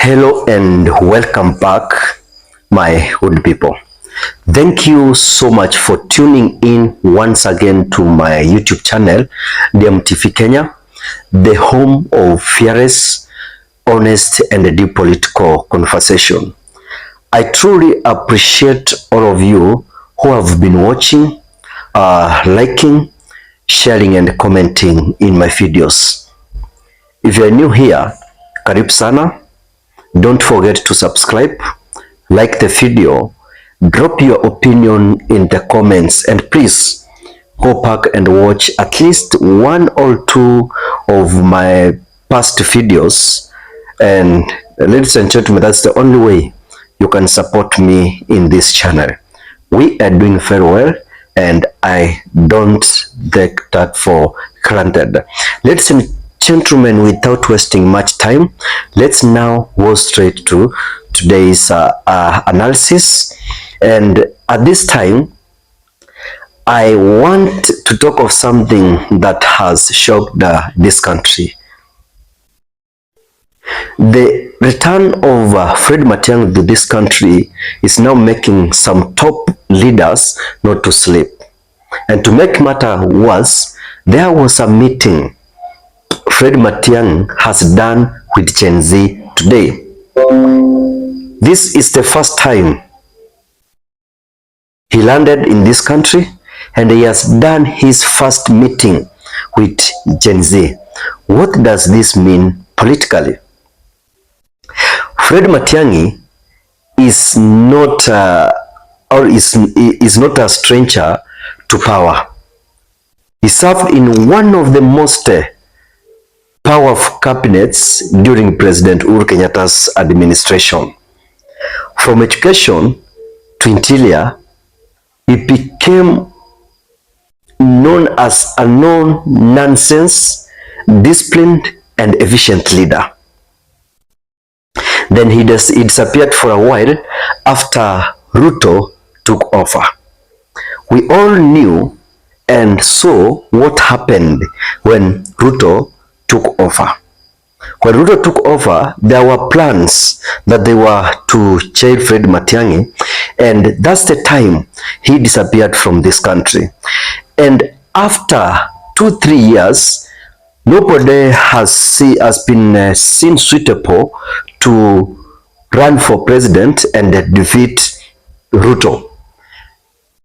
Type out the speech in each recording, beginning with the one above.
Hello and welcome back, my good people. Thank you so much for tuning in once again to my YouTube channel, DMTV Kenya, the home of fearless, honest, and deep political conversation. I truly appreciate all of you who have been watching, liking, sharing, and commenting in my videos. If you are new here, karibu sana. Don't forget to subscribe, like the video, drop your opinion in the comments, and please go back and watch at least one or two of my past videos. And ladies and gentlemen, that's the only way you can support me in this channel. We are doing very well, and I don't take that for granted. Ladies and gentlemen, without wasting much time, let's now go straight to today's analysis. And at this time, I want to talk of something that has shocked this country. The return of Fred Matiang'i to this country is now making some top leaders not to sleep. And to make matter worse, there was a meeting Fred Matiang'i has done with Gen Z today. This is the first time he landed in this country, and he has done his first meeting with Gen Z. What does this mean politically? Fred Matiang'i is not not a stranger to power. He served in one of the most powerful cabinets during President Uhuru Kenyatta's administration. From education to interior, he became known as a no-nonsense, disciplined, and efficient leader. Then he disappeared for a while after Ruto took over. We all knew and saw what happened when Ruto took over. When Ruto took over, there were plans that they were to jail Fred Matiang'i, and that's the time he disappeared from this country. And after 2-3 years, nobody has been seen suitable to run for president and defeat Ruto.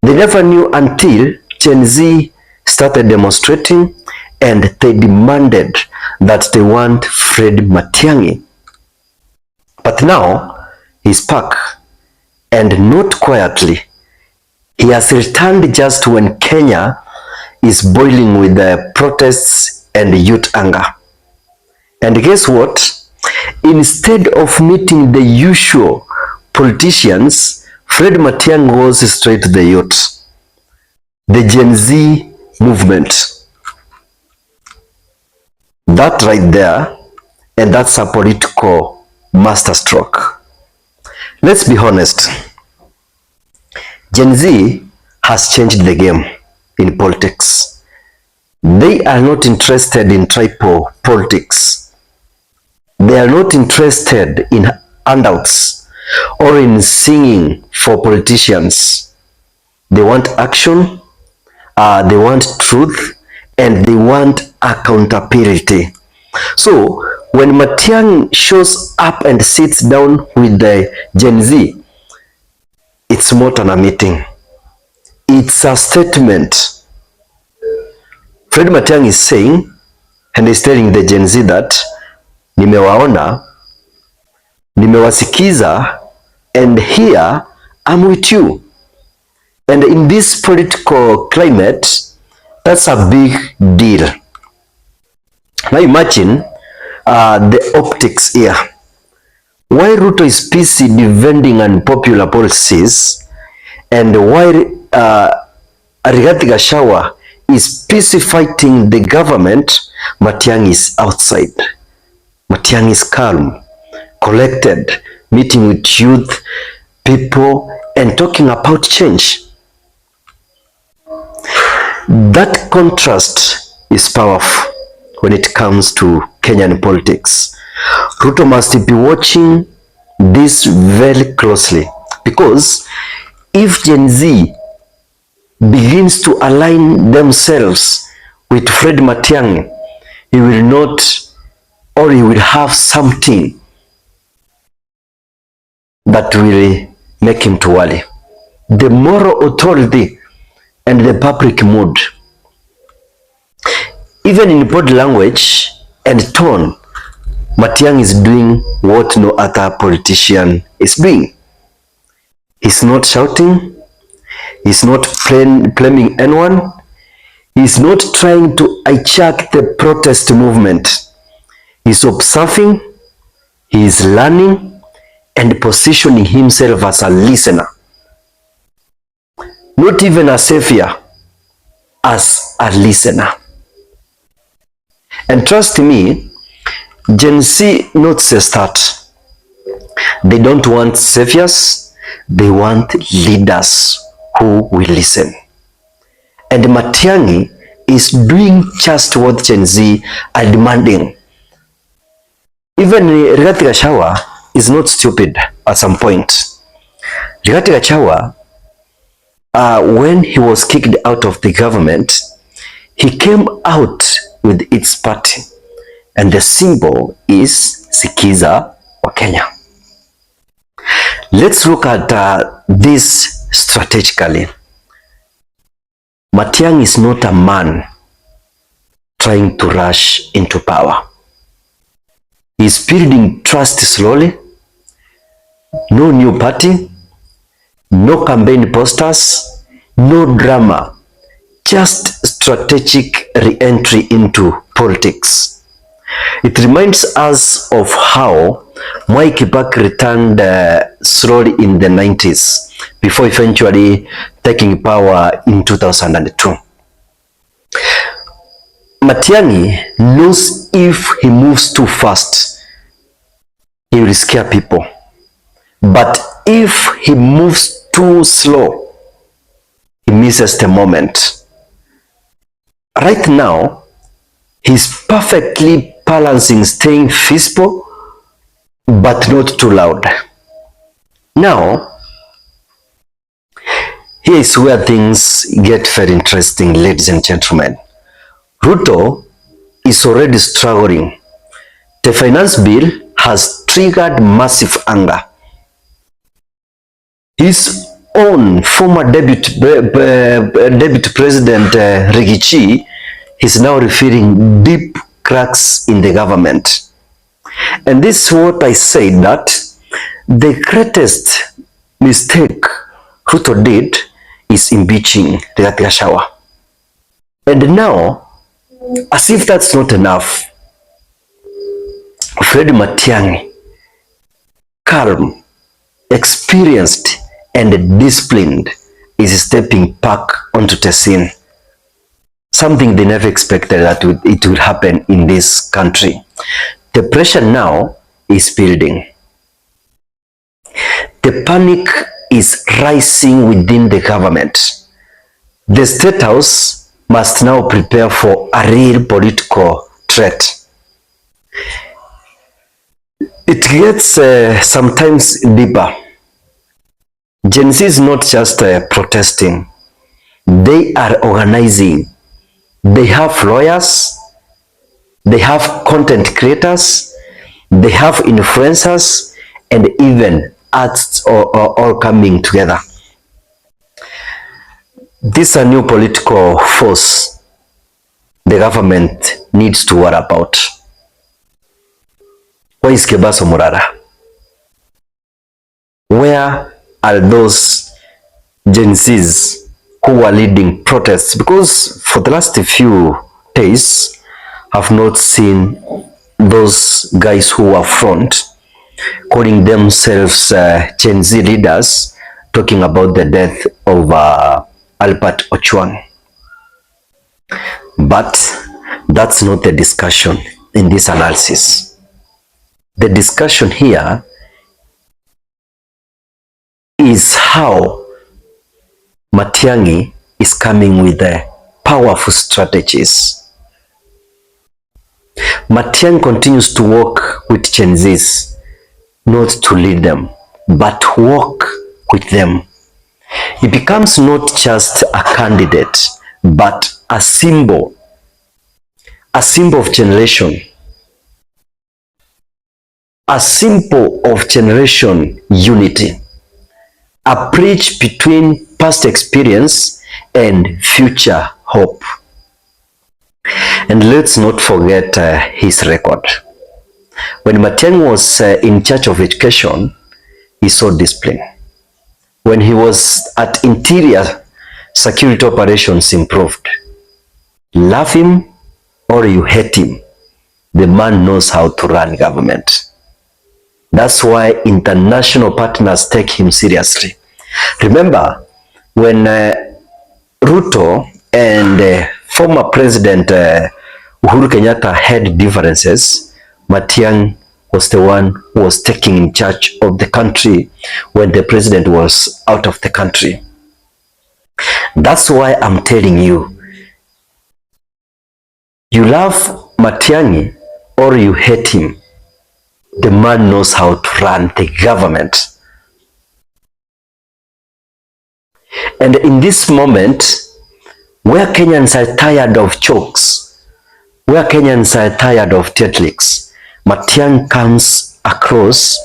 They never knew until Gen Z started demonstrating, and they demanded that they want Fred Matiang'i. But now he's back, and not quietly. He has returned just when Kenya is boiling with the protests and youth anger. And guess what? Instead of meeting the usual politicians, Fred Matiang'i goes straight to the youth, the Gen Z movement. That right there, and that's a political masterstroke. Let's be honest. Gen Z has changed the game in politics. They are not interested in tribal politics. They are not interested in handouts or in singing for politicians. They want action, they want truth, and they want accountability. So when Matiang'i shows up and sits down with the Gen Z, it's more than a meeting. It's a statement. Fred Matiang'i is saying, and is telling the Gen Z that nimewaona, nimewasikiza, and here I'm with you. And in this political climate, that's a big deal. Now imagine the optics here. While Ruto is busy defending unpopular policies, and while Rigathi Gachagua is busy fighting the government, Matiang'i is outside. Matiang'i is calm, collected, meeting with youth, people, and talking about change. That contrast is powerful when it comes to Kenyan politics. Ruto must be watching this very closely, because if Gen Z begins to align themselves with Fred Matiang'i, he will not, or he will have something that will make him to worry. The moral authority and the public mood, even in body language and tone, Matiang'i is doing what no other politician is doing. He's not shouting, he's not blaming anyone, he's not trying to hijack the protest movement. He's observing, he is learning, and positioning himself as a listener. Not even a savior, as a listener. And trust me, Gen Z notes a start. They don't want saviors, they want leaders who will listen. And Matiang'i is doing just what Gen Z are demanding. Even Rigathi Gachagua is not stupid at some point. Rigathi Gachagua, when he was kicked out of the government, he came out with its party, and the symbol is Sikiza wa Kenya. Let's look at this strategically. Matiang'i is not a man trying to rush into power. He's building trust slowly. No new party, no campaign posters, no drama, just strategic re-entry into politics. It reminds us of how Mwai Kibaki returned slowly in the 90s before eventually taking power in 2002. Matiang'i knows if he moves too fast, he will scare people. But if he moves too slow, he misses the moment. Right now, he's perfectly balancing staying peaceful, but not too loud. Now, here is where things get very interesting, ladies and gentlemen. Ruto is already struggling. The finance bill has triggered massive anger. His own former deputy president Rigathi is now revealing deep cracks in the government. And this is what I said, that the greatest mistake Ruto did is impeaching Rigathi Gachagua. And now, as if that's not enough, Fred Matiang'i, calm, experienced, and disciplined, is stepping back onto the scene. Something they never expected that it would happen in this country. The pressure now is building. The panic is rising within the government. The State House must now prepare for a real political threat. It gets sometimes deeper. Gen Z is not just protesting. They are organizing. They have lawyers. They have content creators. They have influencers, and even artists all coming together. This is a new political force the government needs to worry about. Where is Kebaso Murara? Where are those Gen Zs who are leading protests? Because for the last few days, I've not seen those guys who are front, calling themselves Gen Z leaders, talking about the death of Albert Ojwang. But that's not the discussion in this analysis. The discussion here is how Matiang'i is coming with powerful strategies. Matiang'i continues to work with Gen Zs, not to lead them, but walk with them. He becomes not just a candidate, but a symbol of generation, a symbol of generation unity, a bridge between past experience and future hope. And let's not forget his record. When Matiang'i was in charge of education, he saw discipline. When he was at interior, security operations improved. Love him or you hate him, the man knows how to run government. That's why international partners take him seriously. Remember, when Ruto and former President Uhuru Kenyatta had differences, Matiang'i was the one who was taking charge of the country when the president was out of the country. That's why I'm telling you, you love Matiang'i or you hate him, the man knows how to run the government. And in this moment, where Kenyans are tired of jokes, where Kenyans are tired of theatrics, Matiang'i comes across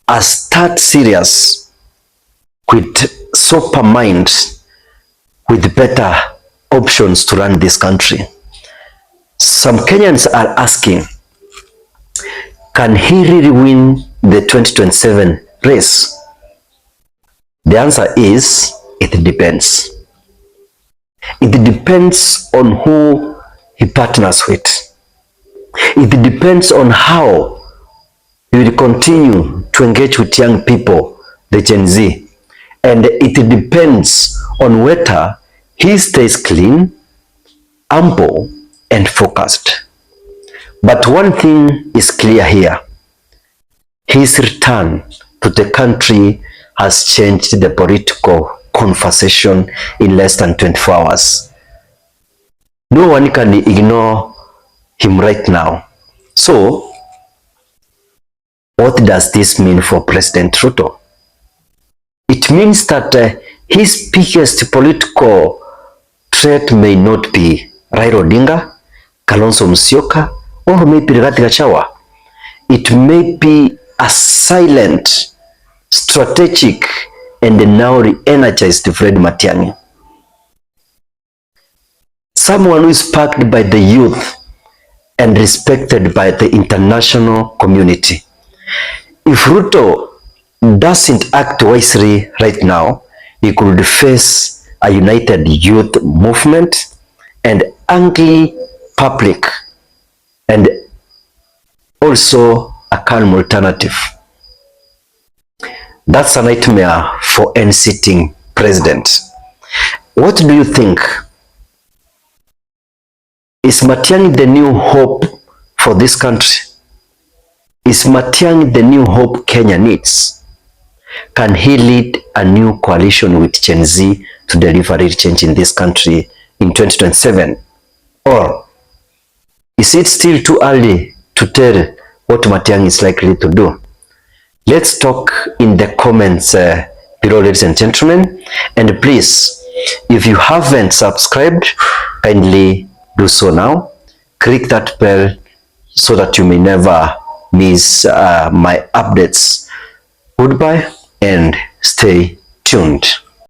as start serious, with sober mind, with better options to run this country. Some Kenyans are asking, can he really win the 2027 race? The answer is, it depends. It depends on who he partners with. It depends on how he will continue to engage with young people, the Gen Z. And it depends on whether he stays clean, humble, and focused. But one thing is clear here. His return to the country has changed the political conversation in less than 24 hours. No one can ignore him right now. So, what does this mean for President Ruto? It means that his biggest political threat may not be Raila Odinga, Kalonzo Musyoka, or maybe Rigathi Gachagua. It may be a silent, strategic, and now re-energized Fred Matiang'i. Someone who is backed by the youth and respected by the international community. If Ruto doesn't act wisely right now, he could face a united youth movement and angry public, and also a calm alternative. That's a nightmare for any sitting president. What do you think? Is Matiang'i the new hope for this country? Is Matiang'i the new hope Kenya needs? Can he lead a new coalition with Gen Z to deliver real change in this country in 2027? Or is it still too early to tell what Matiang'i is likely to do? Let's talk in the comments below, ladies and gentlemen. And please, if you haven't subscribed, kindly do so now. Click that bell so that you may never miss my updates. Goodbye and stay tuned.